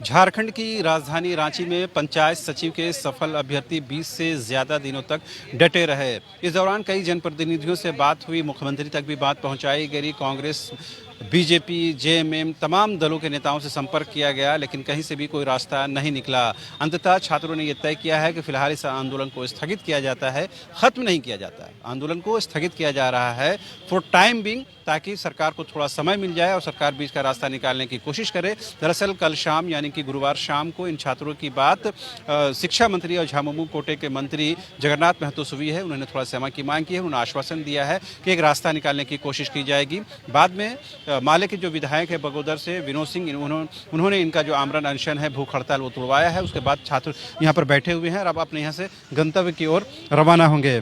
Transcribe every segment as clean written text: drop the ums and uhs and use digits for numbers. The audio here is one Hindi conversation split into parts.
झारखंड की राजधानी रांची में पंचायत सचिव के सफल अभ्यर्थी 20 से ज्यादा दिनों तक डटे रहे। इस दौरान कई जनप्रतिनिधियों से बात हुई, मुख्यमंत्री तक भी बात पहुंचाई गई। कांग्रेस, बीजेपी, जेएमएम तमाम दलों के नेताओं से संपर्क किया गया, लेकिन कहीं से भी कोई रास्ता नहीं निकला। अंततः छात्रों ने यह तय किया है कि फिलहाल इस आंदोलन को स्थगित किया जाता है, खत्म नहीं किया जाता है। आंदोलन को स्थगित किया जा रहा है फॉर टाइम बिंग, ताकि सरकार को थोड़ा समय मिल जाए और सरकार बीच का रास्ता निकालने की कोशिश करे। दरअसल कल शाम यानी कि गुरुवार शाम को इन छात्रों की बात शिक्षा मंत्री और झामुमो कोटे के मंत्री जगन्नाथ महतो से हुई है। उन्होंने थोड़ा समय की मांग की है। उन्होंने आश्वासन दिया है कि एक रास्ता निकालने की कोशिश की जाएगी। बाद में माले के जो विधायक है बगोदर से विनोद सिंह, उन्होंने इनका जो आमरण अनशन है, भूख हड़ताल, वो तोड़वाया है। उसके बाद छात्र यहाँ पर बैठे हुए हैं और अब अपने यहाँ से गंतव्य की ओर रवाना होंगे।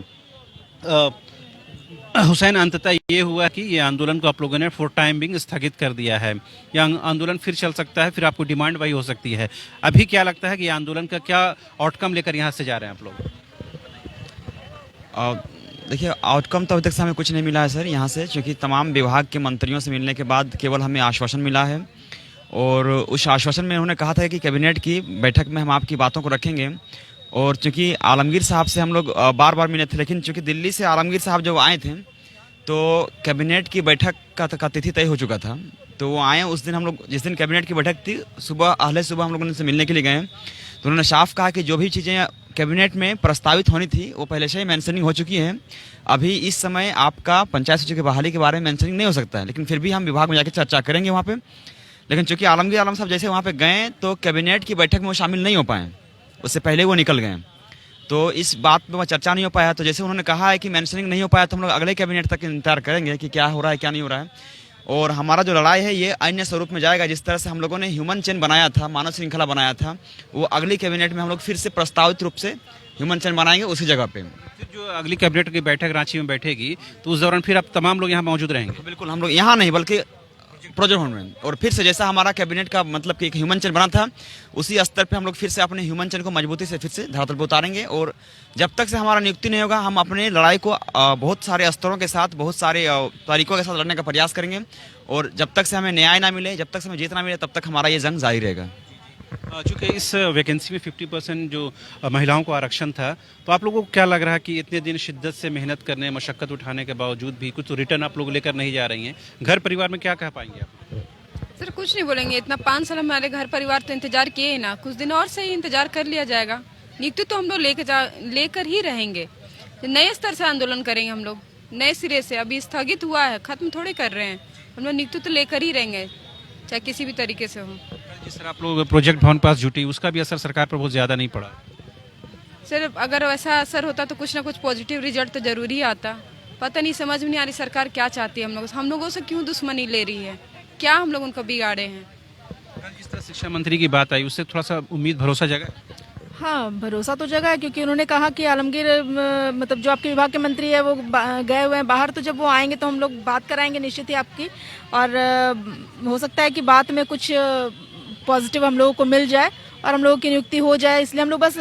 हुसैन, अंततः ये हुआ कि ये आंदोलन को आप लोगों ने फॉर टाइम बिंग स्थगित कर दिया है। यह आंदोलन फिर चल सकता है, फिर आपको डिमांड वही हो सकती है। अभी क्या लगता है कि ये आंदोलन का क्या आउटकम लेकर यहाँ से जा रहे हैं आप लोग? देखिए, आउटकम तो अभी तक से हमें कुछ नहीं मिला है सर यहाँ से, क्योंकि तमाम विभाग के मंत्रियों से मिलने के बाद केवल हमें आश्वासन मिला है। और उस आश्वासन में उन्होंने कहा था कि कैबिनेट की बैठक में हम आपकी बातों को रखेंगे। और चूँकि आलमगीर साहब से हम लोग बार बार मिले थे, लेकिन चूँकि दिल्ली से आलमगीर साहब जब आए थे तो कैबिनेट की बैठक का तिथि तय हो चुका था। तो वो आए उस दिन, हम लोग जिस दिन कैबिनेट की बैठक थी, सुबह हम लोगों से मिलने के लिए गए। तो उन्होंने साफ कहा कि जो भी चीज़ें कैबिनेट में प्रस्तावित होनी थी वो पहले से ही मेंशनिंग हो चुकी है। अभी इस समय आपका पंचायत सचिव की बहाली के बारे में मेंशनिंग नहीं हो सकता है, लेकिन फिर भी हम विभाग में जाकर चर्चा करेंगे वहाँ पे। लेकिन चूंकि आलमगीर आलम साहब जैसे वहाँ पे गए तो कैबिनेट की बैठक में वो शामिल नहीं हो पाए, उससे पहले वो निकल गए। तो इस बात पर चर्चा नहीं हो पाया। तो जैसे उन्होंने कहा है कि मेंशनिंग नहीं हो पाया, तो हम लोग अगले कैबिनेट तक इंतजार करेंगे कि क्या हो रहा है क्या नहीं हो रहा है। और हमारा जो लड़ाई है ये अन्य स्वरूप में जाएगा। जिस तरह से हम लोगों ने ह्यूमन चेन बनाया था, मानव श्रृंखला बनाया था, वो अगली कैबिनेट में हम लोग फिर से प्रस्तावित रूप से ह्यूमन चेन बनाएंगे उसी जगह पे। फिर जो अगली कैबिनेट की बैठक रांची में बैठेगी तो उस दौरान फिर आप तमाम लोग यहाँ मौजूद रहेंगे? बिल्कुल, हम लोग यहाँ नहीं बल्कि प्रोजेक्ट भवन में। और फिर से जैसा हमारा कैबिनेट का मतलब कि एक ह्यूमन चेन बना था, उसी स्तर पे हम लोग फिर से अपने ह्यूमन चेन को मजबूती से फिर से धरातल पर उतारेंगे। और जब तक से हमारा नियुक्ति नहीं होगा, हम अपने लड़ाई को बहुत सारे स्तरों के साथ, बहुत सारे तरीकों के साथ लड़ने का प्रयास करेंगे। और जब तक से हमें न्याय ना मिले, जब तक से हमें जीत ना मिले, तब तक हमारा ये जंग जारी रहेगा। चूँकि इस वैकेंसी में 50% जो महिलाओं को आरक्षण था, तो आप लोगों को क्या लग रहा है कि इतने दिन शिद्दत से मेहनत करने, मशक्कत उठाने के बावजूद भी कुछ रिटर्न आप लोग लेकर नहीं जा रही हैं? घर परिवार में क्या कह पाएंगे आप? सर कुछ नहीं बोलेंगे। इतना 5 साल हमारे घर परिवार तो इंतजार किए ना, कुछ दिन और से ही इंतजार कर लिया जाएगा। नियुक्ति तो हम लोग लेकर ही रहेंगे। नए स्तर से आंदोलन करेंगे हम लोग, नए सिरे से। अभी स्थगित हुआ है, खत्म थोड़े कर रहे हैं। हम लोग नियुक्ति तो लेकर ही रहेंगे, चाहे किसी भी तरीके से हो। जिस तरह आप लोग प्रोजेक्ट भवन पास जुटी, उसका भी असर सरकार पर बहुत ज़्यादा नहीं पड़ा? सर अगर वैसा असर होता तो कुछ ना कुछ पॉजिटिव रिजल्ट तो जरूर ही आता। पता नहीं, समझ में नहीं आ रही सरकार क्या चाहती है हम लोगों से क्यों दुश्मनी ले रही है, क्या हम लोग उनको बिगाड़े हैं। जिस तरह शिक्षा मंत्री की बात आई, उससे थोड़ा सा उम्मीद, भरोसा जगा? हाँ, भरोसा तो जगह है, क्योंकि उन्होंने कहा कि आलमगीर मतलब जो आपके विभाग के मंत्री है वो गए हुए हैं बाहर, तो जब वो आएंगे तो हम लोग बात कराएंगे निश्चित ही आपकी। और हो सकता है कि बात में कुछ पॉजिटिव हम लोगों को मिल जाए और हम लोगों की नियुक्ति हो जाए। इसलिए हम लोग बस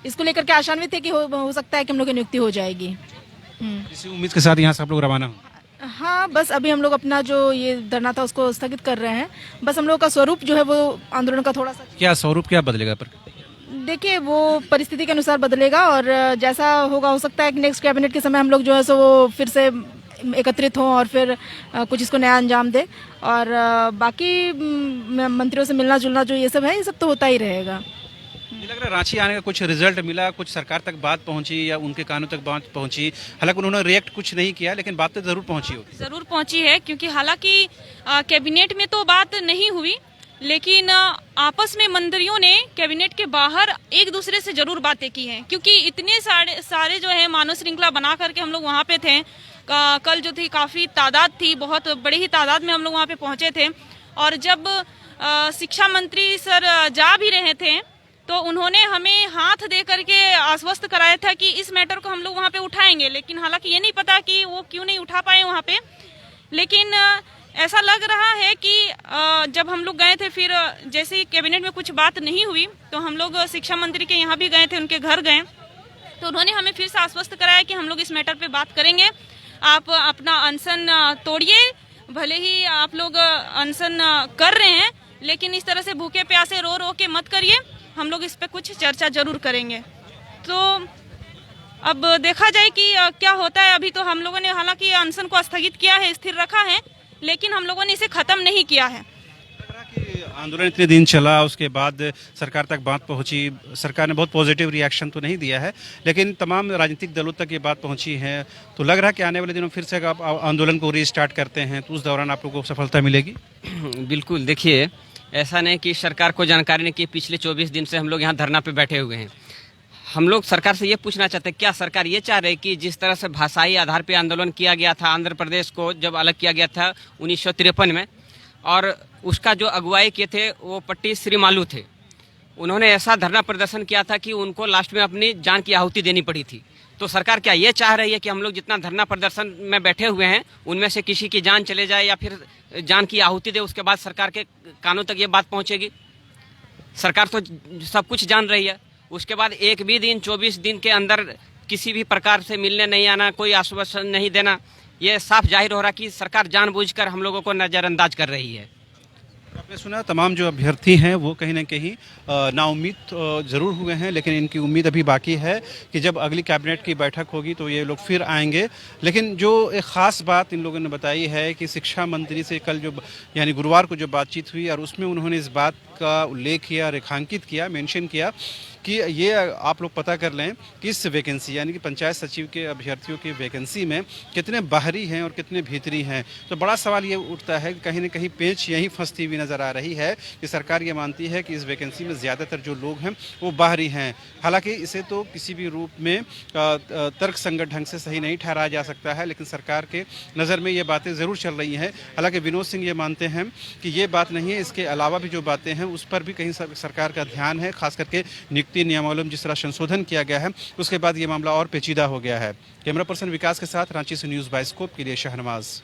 इसको लेकर के आशान्वित थे कि हो सकता है कि हम लोग की नियुक्ति हो जाएगी। इसी उम्मीद के साथ यहाँ से आप लोग रवाना हो? हाँ, बस अभी हम लोग अपना जो ये धरना था उसको स्थगित कर रहे हैं। बस हम लोग का स्वरूप जो है वो आंदोलन का थोड़ा सा, क्या स्वरूप क्या बदलेगा? पर देखिए वो परिस्थिति के अनुसार बदलेगा और जैसा होगा, हो सकता है कि नेक्स्ट कैबिनेट के समय हम लोग जो है सो वो फिर से एकत्रित हों और फिर कुछ इसको नया अंजाम दे। और बाकी मंत्रियों से मिलना जुलना जो ये सब है, ये सब तो होता ही रहेगा। मुझे लग रहा है रांची आने का कुछ रिजल्ट मिला, कुछ सरकार तक बात पहुंची या उनके कानों तक बात पहुंची। हालांकि उन्होंने रिएक्ट कुछ नहीं किया, लेकिन बात तो जरूर पहुंची होगी। जरूर पहुंची है, क्योंकि हालांकि कैबिनेट में तो बात नहीं हुई, लेकिन आपस में मंत्रियों ने कैबिनेट के बाहर एक दूसरे से जरूर बातें की हैं। क्योंकि इतने सारे जो है मानव श्रृंखला बना करके हम लोग वहाँ पे थे। कल जो थी काफ़ी तादाद थी, बहुत बड़ी ही तादाद में हम लोग वहाँ पे पहुँचे थे। और जब शिक्षा मंत्री सर जा भी रहे थे तो उन्होंने हमें हाथ दे करके आश्वस्त कराया था कि इस मैटर को हम लोग वहाँ पे उठाएंगे। लेकिन हालांकि ये नहीं पता कि वो क्यों नहीं उठा पाए वहाँ पे। लेकिन ऐसा लग रहा है कि जब हम लोग गए थे, फिर जैसे ही कैबिनेट में कुछ बात नहीं हुई, तो हम लोग शिक्षा मंत्री के यहाँ भी गए थे, उनके घर गए, तो उन्होंने हमें फिर से आश्वस्त कराया कि हम लोग इस मैटर पे बात करेंगे। आप अपना अनशन तोड़िए, भले ही आप लोग अनशन कर रहे हैं, लेकिन इस तरह से भूखे प्यासे रो रो के मत करिए, हम लोग इस पे कुछ चर्चा जरूर करेंगे। तो अब देखा जाए कि क्या होता है। अभी तो हम लोगों ने हालांकि अनशन को स्थगित किया है, स्थिर रखा है, लेकिन हम लोगों ने इसे खत्म नहीं किया है। लग रहा कि आंदोलन इतने दिन चला, उसके बाद सरकार तक बात पहुंची, सरकार ने बहुत पॉजिटिव रिएक्शन तो नहीं दिया है, लेकिन तमाम राजनीतिक दलों तक ये बात पहुंची है। तो लग रहा है कि आने वाले दिनों फिर से आप आंदोलन को रीस्टार्ट करते हैं तो उस दौरान आप लोगों को सफलता मिलेगी। बिल्कुल, देखिए ऐसा नहीं कि सरकार को जानकारी नहीं कि पिछले 24 दिन से हम लोग यहाँ धरना पे बैठे हुए हैं। हम लोग सरकार से ये पूछना चाहते हैं, क्या सरकार ये चाह रही है कि जिस तरह से भाषाई आधार पे आंदोलन किया गया था, आंध्र प्रदेश को जब अलग किया गया था 1953 में, और उसका जो अगुवाई किए थे वो पट्टी श्रीमालू थे, उन्होंने ऐसा धरना प्रदर्शन किया था कि उनको लास्ट में अपनी जान की आहुति देनी पड़ी थी। तो सरकार क्या ये चाह रही है कि हम लोग जितना धरना प्रदर्शन में बैठे हुए हैं उनमें से किसी की जान चले जाए या फिर जान की आहुति दे, उसके बाद सरकार के कानों तक ये बात पहुंचेगी? सरकार तो सब कुछ जान रही है। उसके बाद एक भी दिन 24 दिन के अंदर किसी भी प्रकार से मिलने नहीं आना, कोई आश्वासन नहीं देना, ये साफ जाहिर हो रहा कि सरकार जानबूझकर हम लोगों को नज़रअंदाज कर रही है। आपने सुना तमाम जो अभ्यर्थी हैं वो कहीं ना कहीं नाउम्मीद ज़रूर हुए हैं, लेकिन इनकी उम्मीद अभी बाकी है कि जब अगली कैबिनेट की बैठक होगी तो ये लोग फिर आएंगे। लेकिन जो एक ख़ास बात इन लोगों ने बताई है कि शिक्षा मंत्री से कल जो यानी गुरुवार को जो बातचीत हुई और उसमें उन्होंने इस बात का उल्लेख किया, रेखांकित किया, मेंशन किया कि ये आप लोग पता कर लें कि इस वैकेंसी यानी कि पंचायत सचिव के अभ्यर्थियों की वैकेंसी में कितने बाहरी हैं और कितने भीतरी हैं। तो बड़ा सवाल ये उठता है कि कहीं ना कहीं पेंच यहीं फंसती हुई नज़र आ रही है कि सरकार ये मानती है कि इस वैकेंसी में ज़्यादातर जो लोग हैं वो बाहरी हैं। हालांकि इसे तो किसी भी रूप में तर्क संगत ढंग से सही नहीं ठहराया जा सकता है, लेकिन सरकार के नज़र में ये बातें ज़रूर चल रही हैं। हालांकि विनोद सिंह ये मानते हैं कि ये बात नहीं है, इसके अलावा भी जो बातें हैं उस पर भी कहीं सरकार का ध्यान है, खास करके नियुक्ति नियमावली में जिस तरह संशोधन किया गया है उसके बाद ये मामला और पेचीदा हो गया है। कैमरा पर्सन विकास के साथ रांची से न्यूज़ बाइस्कोप के लिए शहनवाज।